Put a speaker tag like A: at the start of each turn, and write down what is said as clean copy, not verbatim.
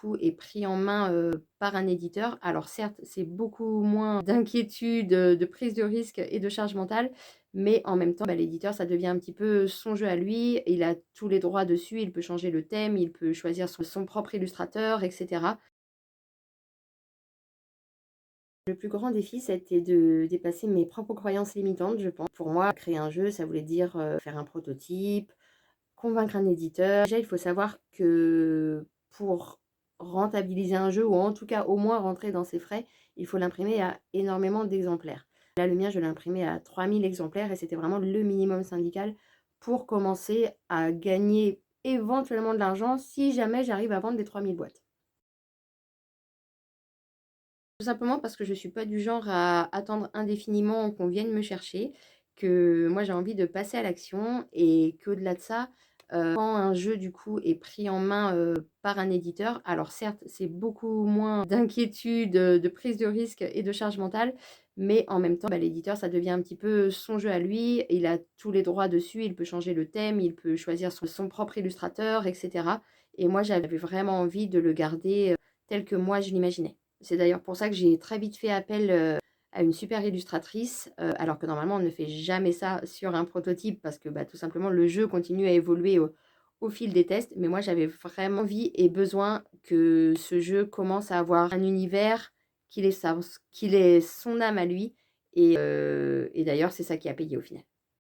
A: coup est pris en main, par un éditeur. Alors certes, c'est beaucoup moins d'inquiétude, de prise de risque et de charge mentale, mais en même temps, l'éditeur, ça devient un petit peu son jeu à lui. Il a tous les droits dessus, il peut changer le thème, il peut choisir son propre illustrateur et cetera. Le plus grand défi, ça a été de dépasser mes propres croyances limitantes, je pense. Pour moi, créer un jeu, ça voulait dire, faire un prototype, convaincre un éditeur. Déjà, il faut savoir que pour rentabiliser un jeu ou en tout cas au moins rentrer dans ses frais, il faut l'imprimer à énormément d'exemplaires. Là, le mien, je l'ai imprimé à 3000 exemplaires et c'était vraiment le minimum syndical pour commencer à gagner éventuellement de l'argent si jamais j'arrive à vendre des 3000 boîtes. Tout simplement parce que je suis pas du genre à attendre indéfiniment qu'on vienne me chercher, que moi j'ai envie de passer à l'action et qu'au-delà de ça, quand un jeu du coup est pris en main, par un éditeur, alors certes, c'est beaucoup moins d'inquiétude, de prise de risque et de charge mentale, mais en même temps, l'éditeur, ça devient un petit peu son jeu à lui. Il a tous les droits dessus, il peut changer le thème, il peut choisir son propre illustrateur et cetera et moi j'avais vraiment envie de le garder, tel que moi je l'imaginais. C'est d'ailleurs pour ça que j'ai très vite fait appel, à une super illustratrice, alors que normalement on ne fait jamais ça sur un prototype parce que, tout simplement le jeu continue à évoluer au fil des tests. Mais moi j'avais vraiment envie et besoin que ce jeu commence à avoir un univers, qu'il ait son âme à lui et d'ailleurs c'est ça qui a payé au final.